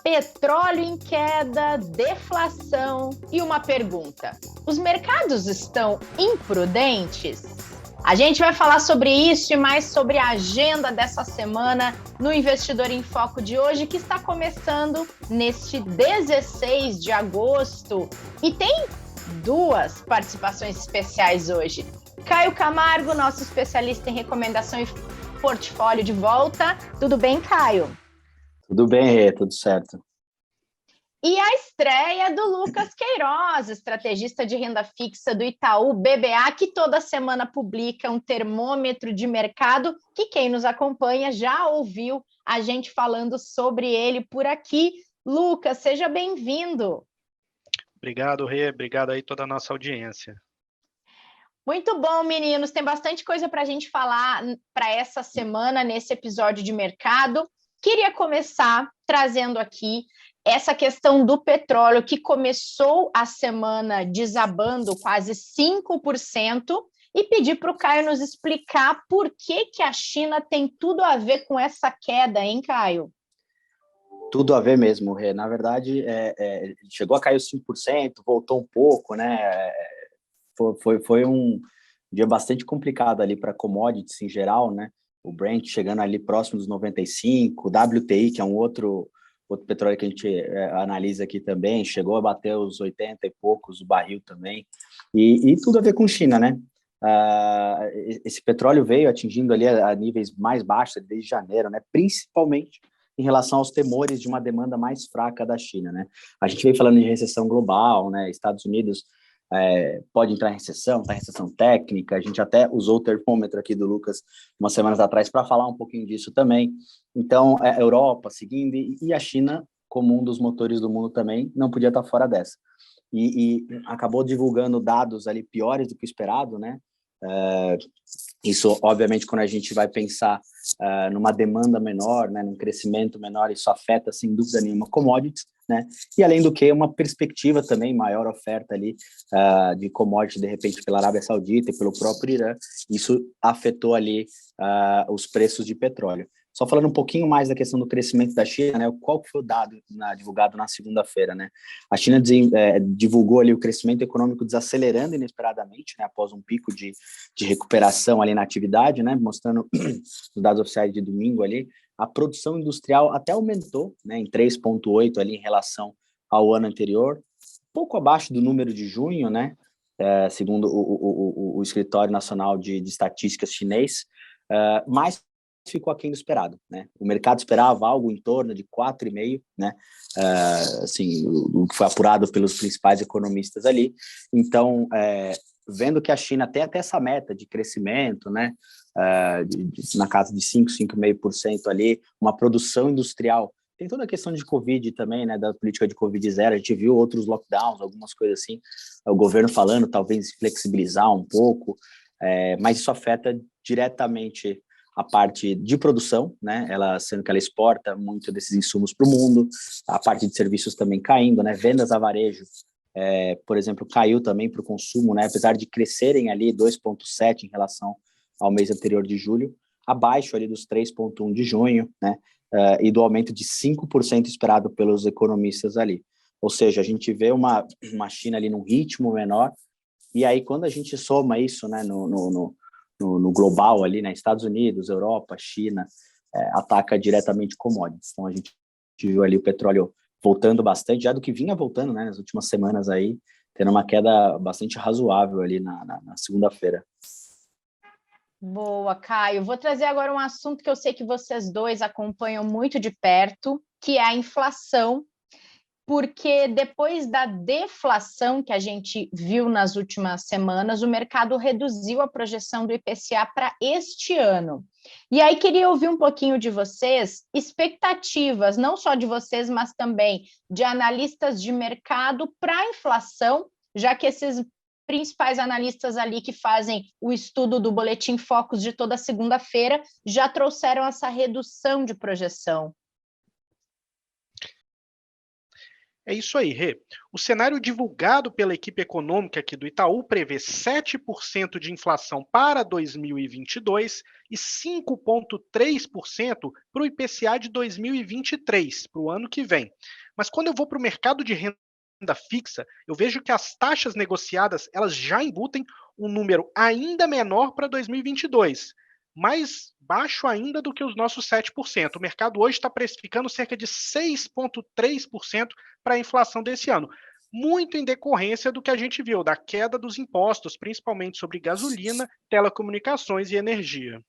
Petróleo em queda, deflação e uma pergunta: os mercados estão imprudentes? A gente vai falar sobre isso e mais sobre a agenda dessa semana no Investidor em Foco de hoje, que está começando neste 16 de agosto. E tem duas participações especiais hoje. Caio Camargo, nosso especialista em recomendação e portfólio, de volta. Tudo bem, Caio? Tudo bem, Rê, tudo certo. E a estreia do Lucas Queiroz, estrategista de renda fixa do Itaú BBA, que toda semana publica um termômetro de mercado, que quem nos acompanha já ouviu a gente falando sobre ele por aqui. Lucas, seja bem-vindo. Obrigado, Rê, obrigado aí toda a nossa audiência. Muito bom, meninos, tem bastante coisa para a gente falar para essa semana, nesse episódio de mercado. Queria começar trazendo aqui essa questão do petróleo, que começou a semana desabando quase 5%, e pedir para o Caio nos explicar por que a China tem tudo a ver com essa queda, hein, Caio? Tudo a ver mesmo, Rê. Na verdade, chegou a cair 5%, voltou um pouco, né? Foi um dia bastante complicado ali para commodities em geral, né? O Brent chegando ali próximo dos 95, o WTI, que é um outro petróleo que a gente analisa aqui também, chegou a bater os 80 e poucos, o barril também, e tudo a ver com China, né? Esse petróleo veio atingindo ali a níveis mais baixos desde janeiro, né? Principalmente em relação aos temores de uma demanda mais fraca da China, né? A gente vem falando de recessão global, né? Estados Unidos pode entrar em recessão, tá em recessão técnica. A gente até usou o termômetro aqui do Lucas umas semanas atrás para falar um pouquinho disso também. Então, a Europa seguindo e a China, como um dos motores do mundo também, não podia estar fora dessa. E acabou divulgando dados ali piores do que o esperado, né? Isso, obviamente, quando a gente vai pensar numa demanda menor, né, num crescimento menor, isso afeta, sem dúvida nenhuma, commodities, né? E, além do que, uma perspectiva também, maior oferta ali de commodities, de repente, pela Arábia Saudita e pelo próprio Irã. Isso afetou ali os preços de petróleo. Só falando um pouquinho mais da questão do crescimento da China, né? Qual foi o dado divulgado na segunda-feira, né? A China divulgou ali o crescimento econômico desacelerando inesperadamente, né? Após um pico de recuperação ali na atividade, né? Mostrando os dados oficiais de domingo ali. A produção industrial até aumentou, né? Em 3,8 ali em relação ao ano anterior, pouco abaixo do número de junho, né? Segundo o Escritório Nacional de Estatísticas chinês, mas ficou aquém do esperado, né? O mercado esperava algo em torno de 4,5, né? Assim, o que foi apurado pelos principais economistas ali. Então, vendo que a China tem até essa meta de crescimento, né? Na casa de 5,5% ali, uma produção industrial. Tem toda a questão de Covid também, né? Da política de Covid zero. A gente viu outros lockdowns, algumas coisas assim. O governo falando, talvez flexibilizar um pouco, mas isso afeta diretamente a parte de produção, né? Sendo que ela exporta muito desses insumos para o mundo, a parte de serviços também caindo, né? Vendas a varejo, por exemplo, caiu também para o consumo, né? Apesar de crescerem ali 2,7 em relação ao mês anterior de julho, abaixo ali dos 3,1 de junho, né? E do aumento de 5% esperado pelos economistas ali. Ou seja, a gente vê uma China ali num ritmo menor, e aí quando a gente soma isso, né, no global ali, né, Estados Unidos, Europa, China, ataca diretamente commodities. Então a gente viu ali o petróleo voltando bastante, já do que vinha voltando, né, nas últimas semanas aí, tendo uma queda bastante razoável ali na segunda-feira. Boa, Caio. Vou trazer agora um assunto que eu sei que vocês dois acompanham muito de perto, que é a inflação, porque depois da deflação que a gente viu nas últimas semanas, o mercado reduziu a projeção do IPCA para este ano. E aí queria ouvir um pouquinho de vocês, expectativas, não só de vocês, mas também de analistas de mercado para a inflação, já que esses principais analistas ali que fazem o estudo do Boletim Focus de toda segunda-feira já trouxeram essa redução de projeção. É isso aí, Rê. O cenário divulgado pela equipe econômica aqui do Itaú prevê 7% de inflação para 2022 e 5,3% para o IPCA de 2023, para o ano que vem. Mas quando eu vou para o mercado de renda fixa, eu vejo que as taxas negociadas elas já embutem um número ainda menor para 2022, mais baixo ainda do que os nossos 7%. O mercado hoje está precificando cerca de 6,3% para a inflação desse ano, muito em decorrência do que a gente viu, da queda dos impostos, principalmente sobre gasolina, telecomunicações e energia.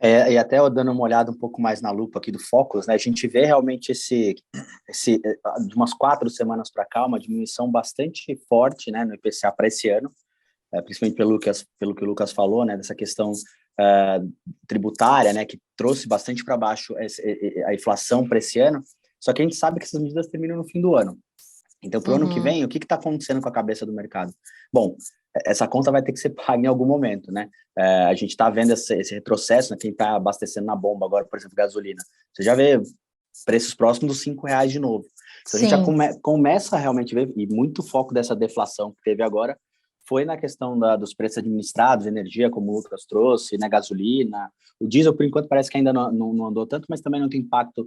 E até eu dando uma olhada um pouco mais na lupa aqui do Focus, né, a gente vê realmente de umas 4 semanas para cá, uma diminuição bastante forte, né, no IPCA para esse ano, principalmente pelo que o Lucas falou, né, dessa questão tributária, né, que trouxe bastante para baixo a inflação para esse ano, só que a gente sabe que essas medidas terminam no fim do ano. Então, para o ano que vem, o que está acontecendo com a cabeça do mercado? Bom, essa conta vai ter que ser paga em algum momento, né? A gente está vendo esse retrocesso, né? Quem está abastecendo na bomba agora, por exemplo, gasolina, você já vê preços próximos dos R$ 5 de novo. Então, a gente já começa a realmente ver, e muito foco dessa deflação que teve agora foi na questão dos preços administrados, energia, como o Lucas trouxe, né, gasolina. O diesel, por enquanto, parece que ainda não andou tanto, mas também não tem impacto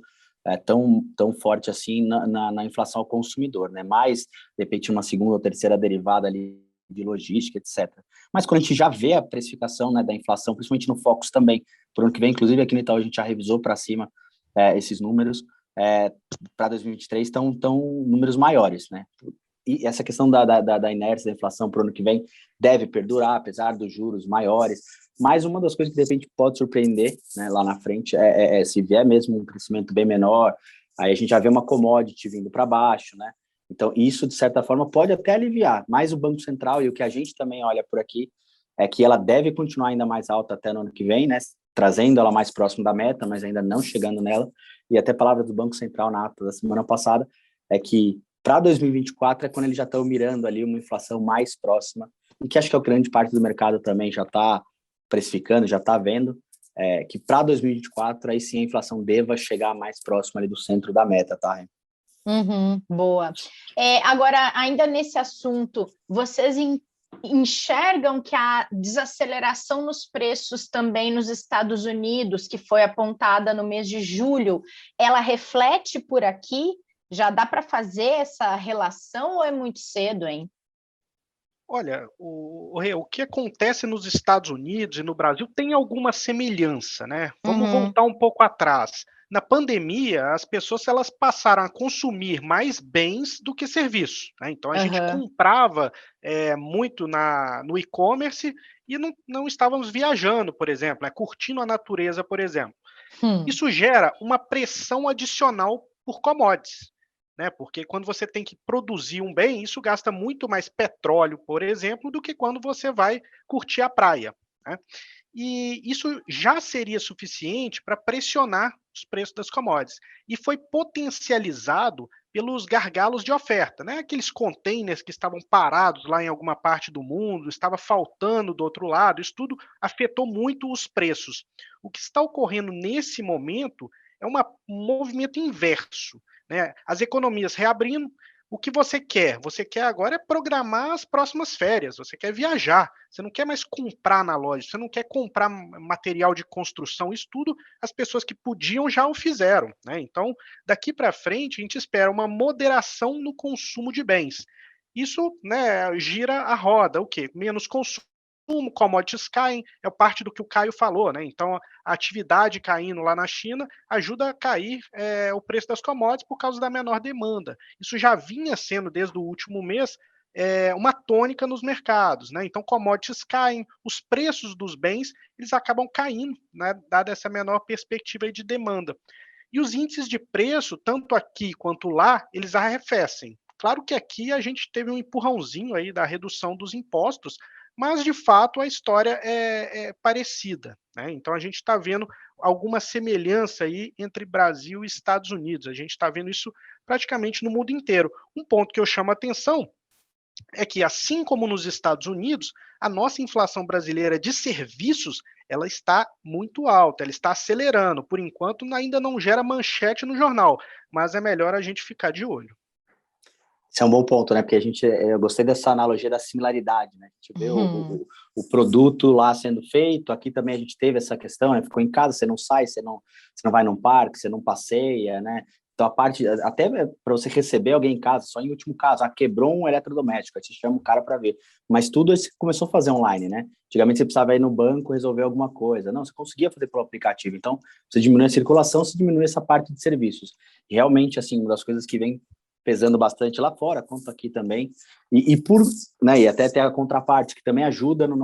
tão forte assim na inflação ao consumidor, né? Mais, de repente, uma segunda ou terceira derivada ali de logística, etc. Mas quando a gente já vê a precificação, né, da inflação, principalmente no Focus também, por ano que vem, inclusive aqui no Itaú a gente já revisou para cima esses números, para 2023 estão números maiores, né? E essa questão da inércia da inflação para o ano que vem deve perdurar, apesar dos juros maiores. Mas uma das coisas que, de repente, pode surpreender, né, lá na frente é se vier mesmo um crescimento bem menor, aí a gente já vê uma commodity vindo para baixo, né? Então, isso, de certa forma, pode até aliviar. Mas o Banco Central, e o que a gente também olha por aqui, é que ela deve continuar ainda mais alta até no ano que vem, né? Trazendo ela mais próximo da meta, mas ainda não chegando nela. E até a palavra do Banco Central na ata da semana passada é que para 2024 é quando eles já estão mirando ali uma inflação mais próxima, e que acho que a grande parte do mercado também já está precificando, já está vendo, que para 2024 aí sim a inflação deva chegar mais próxima ali do centro da meta, tá? Boa. Agora, ainda nesse assunto, vocês enxergam que a desaceleração nos preços também nos Estados Unidos, que foi apontada no mês de julho, ela reflete por aqui? Já dá para fazer essa relação ou é muito cedo, hein? Olha, o que acontece nos Estados Unidos e no Brasil tem alguma semelhança, né? Vamos voltar um pouco atrás. Na pandemia, as pessoas elas passaram a consumir mais bens do que serviços, né? Então, a gente comprava muito no e-commerce e não estávamos viajando, por exemplo, né? Curtindo a natureza, por exemplo. Isso gera uma pressão adicional por commodities, né? Porque quando você tem que produzir um bem, isso gasta muito mais petróleo, por exemplo, do que quando você vai curtir a praia, né? E isso já seria suficiente para pressionar os preços das commodities. E foi potencializado pelos gargalos de oferta, né? Aqueles containers que estavam parados lá em alguma parte do mundo, estava faltando do outro lado, isso tudo afetou muito os preços. O que está ocorrendo nesse momento é um movimento inverso, né? As economias reabrindo, o que você quer? Você quer agora é programar as próximas férias, você quer viajar, você não quer mais comprar na loja, você não quer comprar material de construção, isso tudo as pessoas que podiam já o fizeram, né? Então, daqui para frente, a gente espera uma moderação no consumo de bens. Isso, né, gira a roda, o quê? Menos consumo, commodities caem, é parte do que o Caio falou, né? Então, a atividade caindo lá na China ajuda a cair o preço das commodities por causa da menor demanda. Isso já vinha sendo, desde o último mês, uma tônica nos mercados, né? Então, commodities caem, os preços dos bens eles acabam caindo, né? Dada essa menor perspectiva de demanda. E os índices de preço, tanto aqui quanto lá, eles arrefecem. Claro que aqui a gente teve um empurrãozinho aí da redução dos impostos, mas de fato a história é parecida, né? Então a gente está vendo alguma semelhança aí entre Brasil e Estados Unidos. A gente está vendo isso praticamente no mundo inteiro. Um ponto que eu chamo a atenção é que, assim como nos Estados Unidos, a nossa inflação brasileira de serviços ela está muito alta, ela está acelerando. Por enquanto, ainda não gera manchete no jornal, mas é melhor a gente ficar de olho. Esse é um bom ponto, né? Porque eu gostei dessa analogia da similaridade, né? A gente vê o produto lá sendo feito, aqui também a gente teve essa questão, né? Ficou em casa, você não sai, você não vai num parque, você não passeia, né? Então, a parte, até para você receber alguém em casa, só em último caso, quebrou um eletrodoméstico, aí você chama o cara para ver. Mas tudo você começou a fazer online, né? Antigamente você precisava ir no banco resolver alguma coisa. Não, você conseguia fazer pelo aplicativo. Então, você diminui a circulação, você diminui essa parte de serviços. Realmente, assim, uma das coisas que vem pesando bastante lá fora, quanto aqui também, né, e até ter a contraparte, que também ajuda no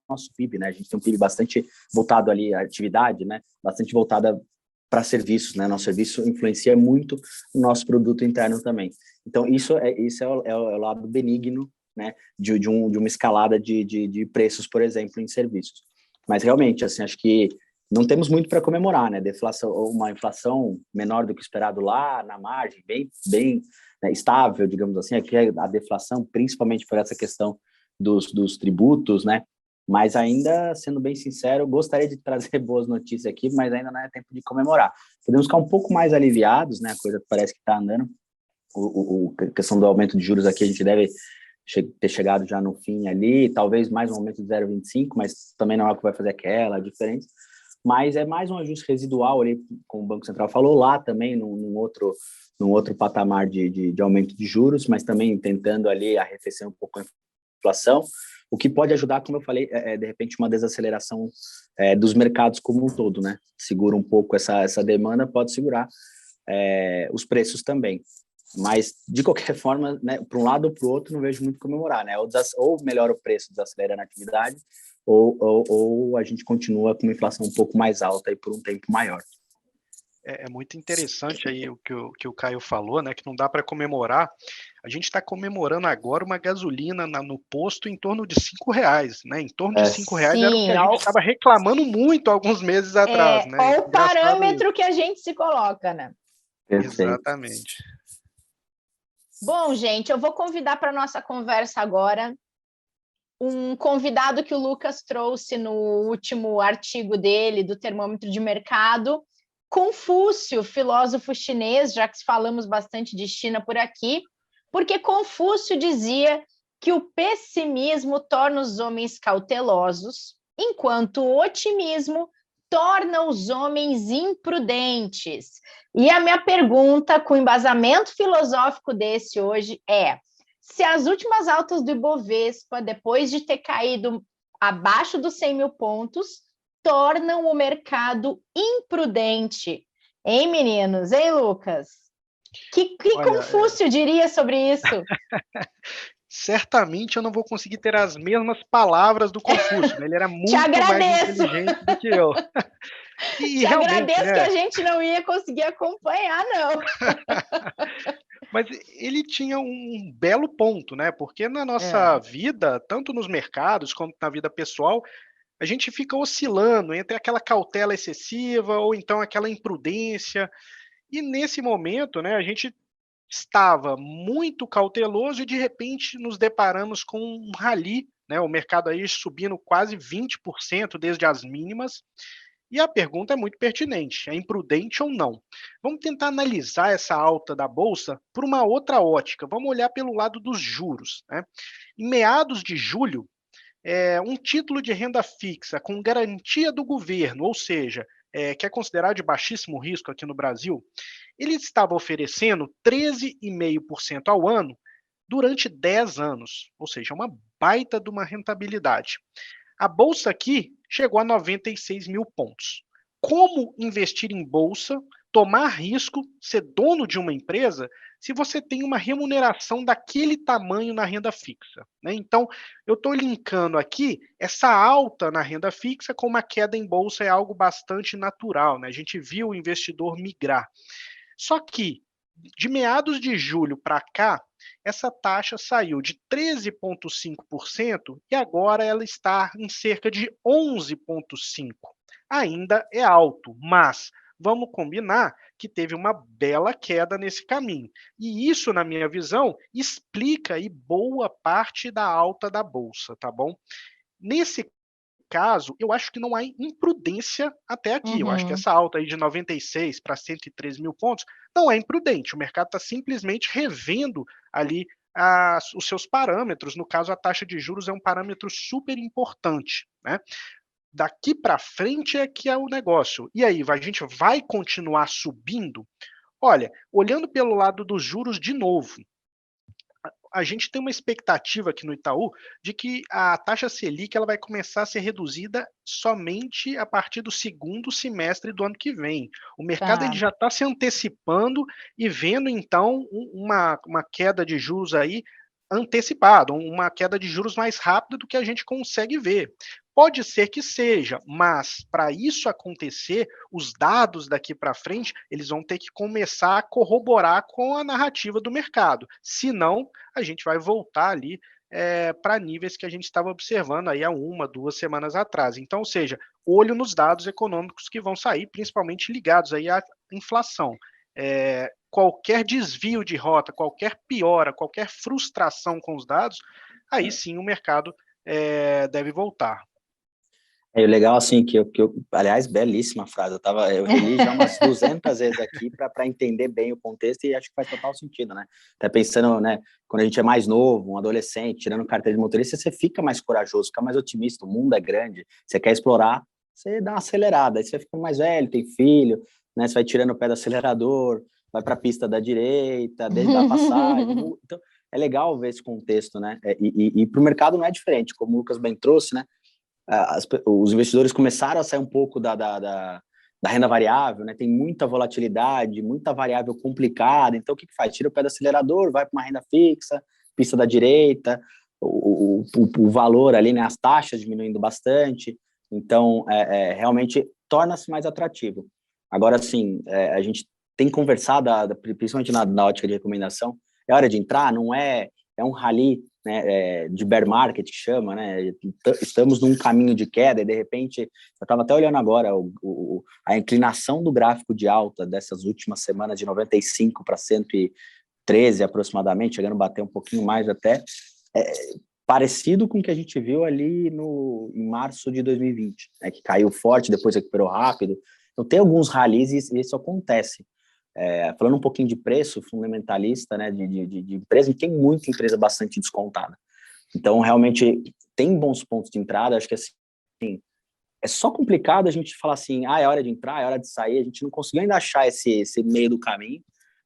nosso PIB, né, a gente tem um PIB bastante voltado ali à atividade, né, bastante voltada para serviços, né, nosso serviço influencia muito o nosso produto interno também. Então, isso é o lado benigno, né, de uma escalada de preços, por exemplo, em serviços. Mas, realmente, assim, acho que não temos muito para comemorar, né, deflação, uma inflação menor do que esperado lá, na margem, bem né, estável, digamos assim, aqui a deflação, principalmente por essa questão dos tributos, né? Mas ainda, sendo bem sincero, gostaria de trazer boas notícias aqui, mas ainda não é tempo de comemorar. Podemos ficar um pouco mais aliviados, né? A coisa parece que está andando. A questão do aumento de juros aqui, a gente deve ter chegado já no fim ali, talvez mais um aumento de 0,25, mas também não é o que vai fazer aquela diferença. Mas é mais um ajuste residual ali, como o Banco Central falou, lá também num outro patamar de aumento de juros, mas também tentando ali arrefecer um pouco a inflação, o que pode ajudar, como eu falei, de repente uma desaceleração dos mercados como um todo, né? Segura um pouco essa demanda, pode segurar os preços também. Mas, de qualquer forma, né, para um lado ou para o outro, não vejo muito comemorar, né? Ou melhora o preço, desacelera a atividade, ou a gente continua com uma inflação um pouco mais alta e por um tempo maior. É muito interessante aí o que o Caio falou, né? Que não dá para comemorar. A gente está comemorando agora uma gasolina no posto em torno de R$5, né? Em torno de R$5 era o que a gente estava reclamando muito alguns meses atrás, né? Olha o parâmetro que a gente se coloca, né? Perfeito. Exatamente. Bom, gente, eu vou convidar para a nossa conversa agora um convidado que o Lucas trouxe no último artigo dele, do Termômetro de Mercado, Confúcio, filósofo chinês, já que falamos bastante de China por aqui, porque Confúcio dizia que o pessimismo torna os homens cautelosos, enquanto o otimismo torna os homens imprudentes. E a minha pergunta, com embasamento filosófico desse hoje, é: se as últimas altas do Ibovespa, depois de ter caído abaixo dos 100 mil pontos, tornam o mercado imprudente. Hein, meninos? Hein, Lucas? Que Confúcio diria sobre isso? Certamente eu não vou conseguir ter as mesmas palavras do Confúcio, né? Ele era muito mais inteligente do que eu. Te agradeço, né? Que a gente não ia conseguir acompanhar, não. Mas ele tinha um belo ponto, né? Porque na nossa vida, tanto nos mercados quanto na vida pessoal, a gente fica oscilando entre aquela cautela excessiva ou então aquela imprudência. E nesse momento, né, a gente estava muito cauteloso e de repente nos deparamos com um rally, né? O mercado aí subindo quase 20% desde as mínimas. E a pergunta é muito pertinente: é imprudente ou não? Vamos tentar analisar essa alta da Bolsa por uma outra ótica. Vamos olhar pelo lado dos juros, né? Em meados de julho, um título de renda fixa com garantia do governo, ou seja, que é considerado de baixíssimo risco aqui no Brasil, ele estava oferecendo 13,5% ao ano durante 10 anos, ou seja, uma baita de uma rentabilidade. A bolsa aqui chegou a 96 mil pontos. Como investir em bolsa, tomar risco, ser dono de uma empresa, se você tem uma remuneração daquele tamanho na renda fixa, né? Então, eu estou linkando aqui essa alta na renda fixa com uma queda em bolsa, é algo bastante natural, né? A gente viu o investidor migrar. Só que, de meados de julho para cá, essa taxa saiu de 13,5% e agora ela está em cerca de 11,5%. Ainda é alto, mas vamos combinar que teve uma bela queda nesse caminho. E isso, na minha visão, explica aí boa parte da alta da Bolsa, tá bom? Nesse caso, eu acho que não há imprudência até aqui. Eu acho que essa alta aí de 96 para 103 mil pontos não é imprudente. O mercado está simplesmente revendo ali os seus parâmetros. No caso, a taxa de juros é um parâmetro super importante, né? Daqui para frente é que é o negócio. E aí, a gente vai continuar subindo? Olha, olhando pelo lado dos juros de novo, a gente tem uma expectativa aqui no Itaú de que a taxa Selic ela vai começar a ser reduzida somente a partir do segundo semestre do ano que vem. O mercado ele Tá. já está se antecipando e vendo, então, uma queda de juros aí antecipada, uma queda de juros mais rápida do que a gente consegue ver. Pode ser que seja, mas para isso acontecer, os dados daqui para frente, eles vão ter que começar a corroborar com a narrativa do mercado. Senão, a gente vai voltar ali para níveis que a gente estava observando aí há 1, 2 semanas atrás. Então, ou seja, olho nos dados econômicos que vão sair, principalmente ligados aí à inflação. Qualquer desvio de rota, qualquer piora, qualquer frustração com os dados, aí sim o mercado deve voltar. É legal, assim, aliás, belíssima frase, eu reli já umas 200 vezes aqui para entender bem o contexto e acho que faz total sentido, né? Até pensando, né, quando a gente é mais novo, um adolescente, tirando carteira de motorista, você fica mais corajoso, fica mais otimista, o mundo é grande, você quer explorar, você dá uma acelerada, aí você fica mais velho, tem filho, né, você vai tirando o pé do acelerador, vai para a pista da direita, dá passagem, então é legal ver esse contexto, né? E para o mercado não é diferente, como o Lucas bem trouxe, né? Os investidores começaram a sair um pouco da renda variável, né? Tem muita volatilidade, muita variável complicada, então o que faz? Tira o pé do acelerador, vai para uma renda fixa, pista da direita, o valor ali, né? As taxas diminuindo bastante, então realmente torna-se mais atrativo. Agora, sim, a gente tem conversado, principalmente na ótica de recomendação, é hora de entrar, não é um rally, né, de bear market, que chama, né? Estamos num caminho de queda e, de repente, eu estava até olhando agora a inclinação do gráfico de alta dessas últimas semanas de 95 para 113 aproximadamente, chegando a bater um pouquinho mais até, parecido com o que a gente viu ali em março de 2020, né, que caiu forte, depois recuperou rápido. Então, tem alguns rallies e isso acontece. Falando um pouquinho de preço fundamentalista, né, de empresa, tem muita empresa bastante descontada. Então, realmente, tem bons pontos de entrada. Acho que assim, é só complicado a gente falar assim, é hora de entrar, é hora de sair. A gente não conseguiu ainda achar esse meio do caminho,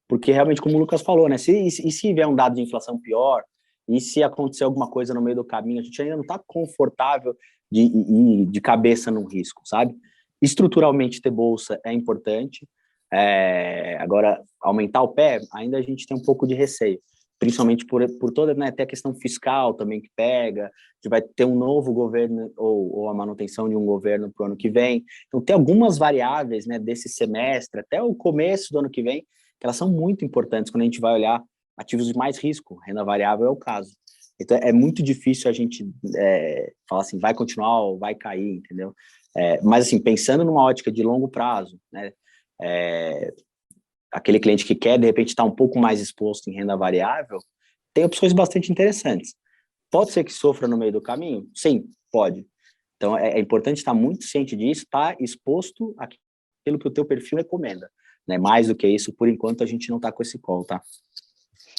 porque realmente, como o Lucas falou, né, se vier um dado de inflação pior, e se acontecer alguma coisa no meio do caminho, a gente ainda não está confortável de ir de cabeça num risco, sabe? Estruturalmente, ter bolsa é importante. Agora, aumentar o pé, ainda a gente tem um pouco de receio, principalmente por toda, né, até a questão fiscal também que pega, que vai ter um novo governo ou a manutenção de um governo para o ano que vem. Então, tem algumas variáveis, né, desse semestre até o começo do ano que vem, que elas são muito importantes quando a gente vai olhar ativos de mais risco, renda variável é o caso. Então, é muito difícil a gente falar assim, vai continuar ou vai cair, entendeu? Mas, assim, pensando numa ótica de longo prazo, né, aquele cliente que quer, de repente, estar um pouco mais exposto em renda variável, tem opções bastante interessantes. Pode ser que sofra no meio do caminho? Sim, pode. Então, é importante estar muito ciente disso, estar exposto àquilo que o teu perfil recomenda. Né? Mais do que isso, por enquanto, a gente não está com esse call, tá?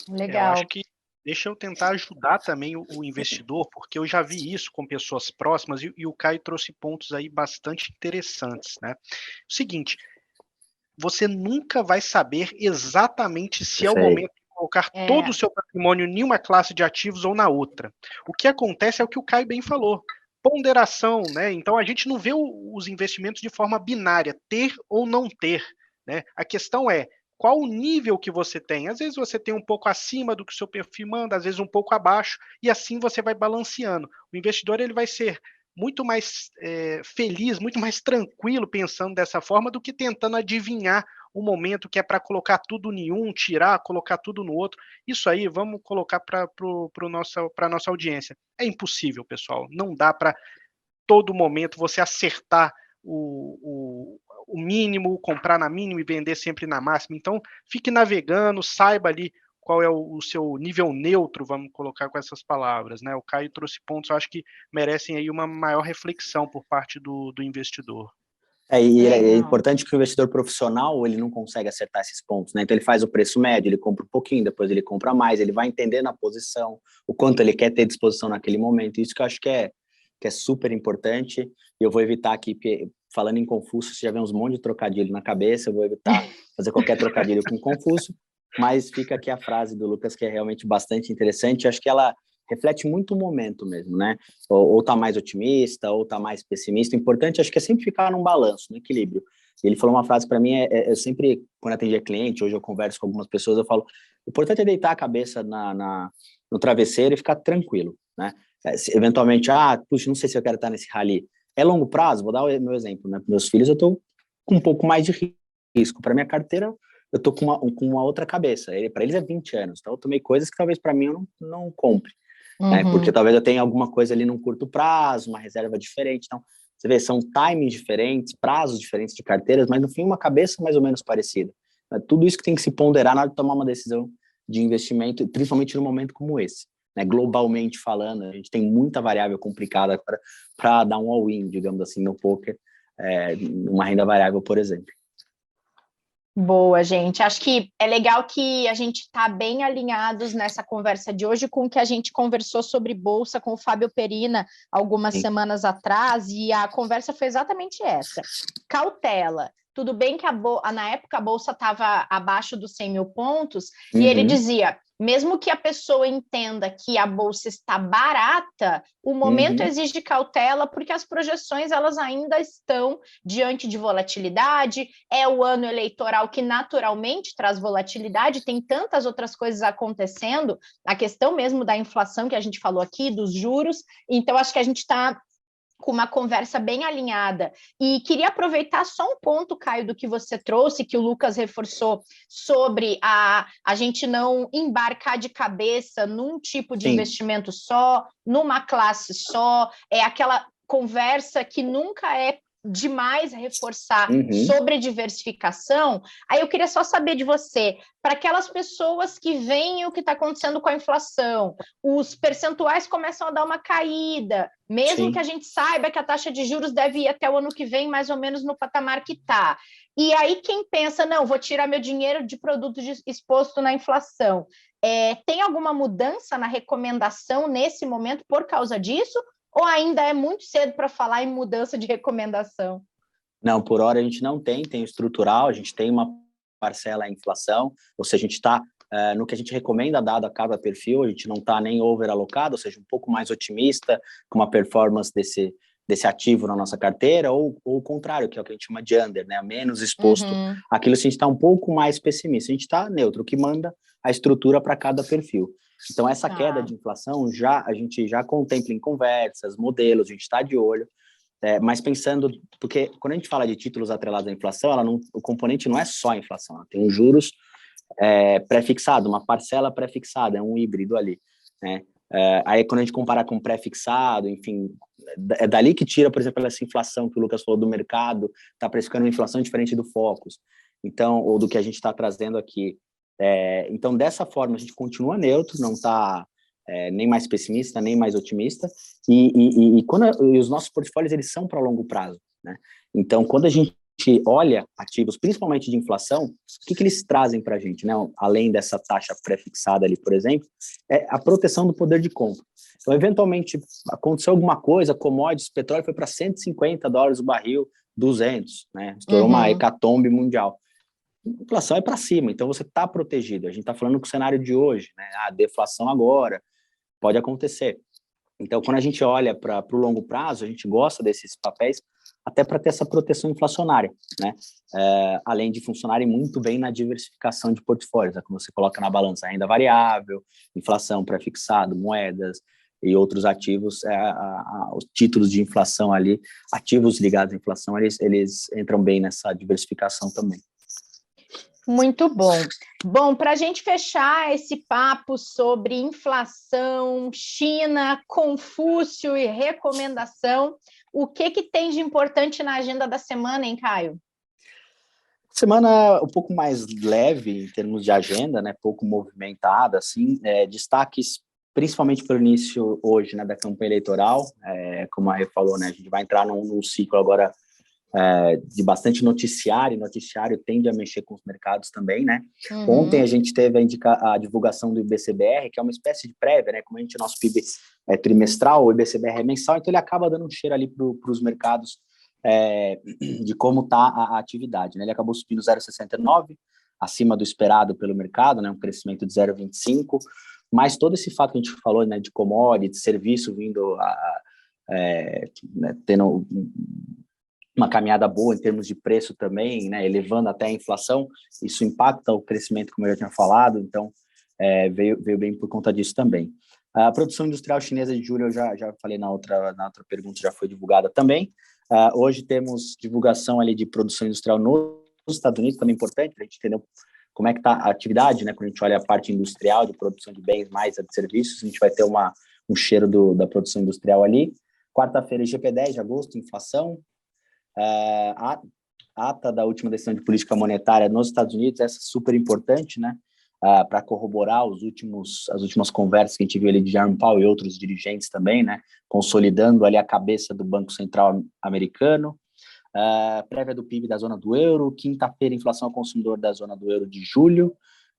Legal. Eu acho que deixa eu tentar ajudar também o investidor, porque eu já vi isso com pessoas próximas e o Caio trouxe pontos aí bastante interessantes, né? O seguinte, você nunca vai saber exatamente se é o momento de colocar todo o seu patrimônio em uma classe de ativos ou na outra. O que acontece é o que o Caio bem falou, ponderação, né? Então a gente não vê os investimentos de forma binária, ter ou não ter, né? A questão é qual o nível que você tem. Às vezes você tem um pouco acima do que o seu perfil manda, às vezes um pouco abaixo, e assim você vai balanceando. O investidor ele vai ser muito mais feliz, muito mais tranquilo pensando dessa forma do que tentando adivinhar o momento que é para colocar tudo em um, tirar, colocar tudo no outro. Isso aí, vamos colocar para a nossa audiência. É impossível, pessoal. Não dá para todo momento você acertar o mínimo, comprar na mínima e vender sempre na máxima. Então, fique navegando, saiba ali qual é o seu nível neutro, vamos colocar com essas palavras, né? O Caio trouxe pontos, eu acho que merecem aí uma maior reflexão por parte do investidor. E é importante que o investidor profissional, ele não consegue acertar esses pontos, né? Então ele faz o preço médio, ele compra um pouquinho, depois ele compra mais, ele vai entendendo a posição, o quanto ele quer ter disposição naquele momento. Isso que eu acho que é super importante. E eu vou evitar aqui, porque falando em Confúcio, você já vê uns monte de trocadilho na cabeça, eu vou evitar fazer qualquer trocadilho com Confúcio, mas fica aqui a frase do Lucas, que é realmente bastante interessante. Eu acho que ela reflete muito o momento mesmo, né? Ou tá mais otimista, ou tá mais pessimista. O importante, acho que é sempre ficar num balanço, no equilíbrio. Ele falou uma frase para mim, eu sempre, quando atendia cliente, hoje eu converso com algumas pessoas, eu falo, o importante é deitar a cabeça no travesseiro e ficar tranquilo, né? Eventualmente, puxa, não sei se eu quero estar nesse rally. É longo prazo? Vou dar o meu exemplo, né? Meus filhos, eu tô com um pouco mais de risco. Para minha carteira, eu tô com uma outra cabeça. Para eles é 20 anos, então eu tomei coisas que talvez para mim eu não compre. Né? Porque talvez eu tenha alguma coisa ali num curto prazo, uma reserva diferente. Então, você vê, são timings diferentes, prazos diferentes de carteiras, mas no fim uma cabeça mais ou menos parecida. É tudo isso que tem que se ponderar na hora de tomar uma decisão de investimento, principalmente num momento como esse. Né? Globalmente falando, a gente tem muita variável complicada para dar um all-in, digamos assim, no poker, numa renda variável, por exemplo. Boa, gente. Acho que é legal que a gente está bem alinhados nessa conversa de hoje com o que a gente conversou sobre bolsa com o Fábio Perina algumas semanas atrás, e a conversa foi exatamente essa. Cautela. Tudo bem que na época a bolsa estava abaixo dos 100 mil pontos, e ele dizia, mesmo que a pessoa entenda que a bolsa está barata, o momento exige cautela, porque as projeções elas ainda estão diante de volatilidade, é o ano eleitoral que naturalmente traz volatilidade, tem tantas outras coisas acontecendo, a questão mesmo da inflação que a gente falou aqui, dos juros, então acho que a gente está com uma conversa bem alinhada. E queria aproveitar só um ponto, Caio, do que você trouxe, que o Lucas reforçou, sobre a gente não embarcar de cabeça num tipo de investimento só, numa classe só, é aquela conversa que nunca é demais reforçar sobre diversificação. Aí eu queria só saber de você, para aquelas pessoas que veem o que está acontecendo com a inflação, os percentuais começam a dar uma caída, mesmo que a gente saiba que a taxa de juros deve ir até o ano que vem, mais ou menos no patamar que está. E aí quem pensa, não, vou tirar meu dinheiro de produto exposto na inflação, tem alguma mudança na recomendação nesse momento por causa disso? Ou ainda é muito cedo para falar em mudança de recomendação? Não, por hora a gente não tem estrutural, a gente tem uma parcela em inflação, ou seja, a gente está no que a gente recomenda dado a cada perfil, a gente não está nem over alocado, ou seja, um pouco mais otimista com uma performance desse ativo na nossa carteira, ou o contrário, que é o que a gente chama de under, né, menos exposto àquilo, se a gente está um pouco mais pessimista, a gente está neutro, o que manda a estrutura para cada perfil. Então, essa queda de inflação a gente já contempla em conversas, modelos, a gente está de olho, mas pensando, porque quando a gente fala de títulos atrelados à inflação, o componente não é só a inflação, ela tem um juros pré-fixado, uma parcela pré-fixada, é um híbrido ali, né? Aí quando a gente compara com pré-fixado, enfim, é dali que tira, por exemplo, essa inflação que o Lucas falou do mercado, está precificando uma inflação diferente do Focus, então, ou do que a gente está trazendo aqui. Então, dessa forma, a gente continua neutro, não está nem mais pessimista, nem mais otimista, e os nossos portfólios, eles são para longo prazo, né? Então, quando a gente olha ativos, principalmente de inflação, o que eles trazem para a gente, né? Além dessa taxa pré-fixada ali, por exemplo, é a proteção do poder de compra. Então, eventualmente, aconteceu alguma coisa, commodities, petróleo foi para $150 o barril, 200, né? Estourou uma hecatombe mundial. A inflação é para cima, então você está protegido. A gente está falando com o cenário de hoje, né? A deflação agora pode acontecer. Então, quando a gente olha para o longo prazo, a gente gosta desses papéis até para ter essa proteção inflacionária, né? Além de funcionarem muito bem na diversificação de portfólios, né? Como você coloca na balança, renda variável, inflação pré-fixado, moedas e outros ativos, os títulos de inflação ali, ativos ligados à inflação, eles entram bem nessa diversificação também. Muito bom. Bom, para a gente fechar esse papo sobre inflação, China, Confúcio e recomendação, o que tem de importante na agenda da semana, hein, Caio? Semana um pouco mais leve em termos de agenda, né? Pouco movimentada, assim. Destaques principalmente pelo início hoje, né, da campanha eleitoral. Como a Rê falou, né? A gente vai entrar num ciclo agora de bastante noticiário. Noticiário tende a mexer com os mercados também, né? Ontem a gente teve a divulgação do IBCBR, que é uma espécie de prévia, né? Como a gente, nosso PIB é trimestral, o IBCBR é mensal, então ele acaba dando um cheiro ali para os mercados de como está a atividade, né? Ele acabou subindo 0,69, acima do esperado pelo mercado, né? Um crescimento de 0,25, mas todo esse fato que a gente falou, né, de commodity, serviço vindo né, tendo uma caminhada boa em termos de preço também, né, elevando até a inflação, isso impacta o crescimento, como eu já tinha falado, então veio bem por conta disso também. A produção industrial chinesa de julho, eu já falei na outra pergunta, já foi divulgada também. Hoje temos divulgação ali de produção industrial nos Estados Unidos, também importante, para a gente entender como é que está a atividade, né? Quando a gente olha a parte industrial, de produção de bens mais a de serviços, a gente vai ter um cheiro da produção industrial ali. Quarta-feira, IGP-10 de agosto, inflação. A ata da última decisão de política monetária nos Estados Unidos, essa super importante, né? Para corroborar as últimas conversas que a gente viu ali de Jerome Powell e outros dirigentes também, né? Consolidando ali a cabeça do Banco Central americano. Prévia do PIB da zona do euro, quinta-feira, inflação ao consumidor da zona do euro de julho,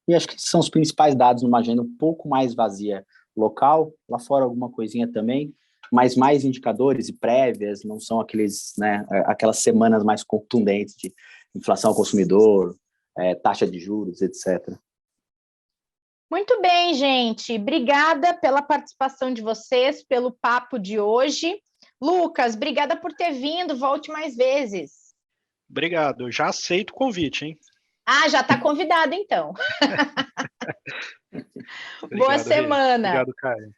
e acho que esses são os principais dados numa agenda um pouco mais vazia local, lá fora alguma coisinha também, mas mais indicadores e prévias, não são aquelas semanas mais contundentes de inflação ao consumidor, taxa de juros, etc. Muito bem, gente. Obrigada pela participação de vocês, pelo papo de hoje. Lucas, obrigada por ter vindo. Volte mais vezes. Obrigado. Eu já aceito o convite, hein? Já está convidado, então. Boa semana. Obrigado, Caio.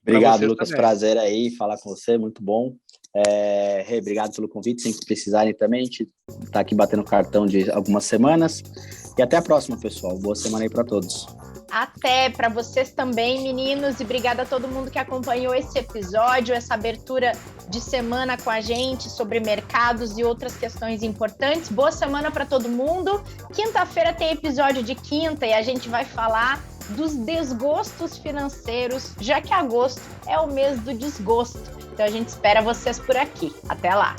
Obrigado, Lucas. Também. Prazer aí falar com você, muito bom. Obrigado pelo convite. Sempre precisarem também, a gente está aqui batendo cartão de algumas semanas. E até a próxima, pessoal. Boa semana aí para todos. Até para vocês também, meninos, e obrigada a todo mundo que acompanhou esse episódio, essa abertura de semana com a gente sobre mercados e outras questões importantes. Boa semana para todo mundo. Quinta-feira tem episódio de quinta e a gente vai falar dos desgostos financeiros, já que agosto é o mês do desgosto. Então a gente espera vocês por aqui. Até lá!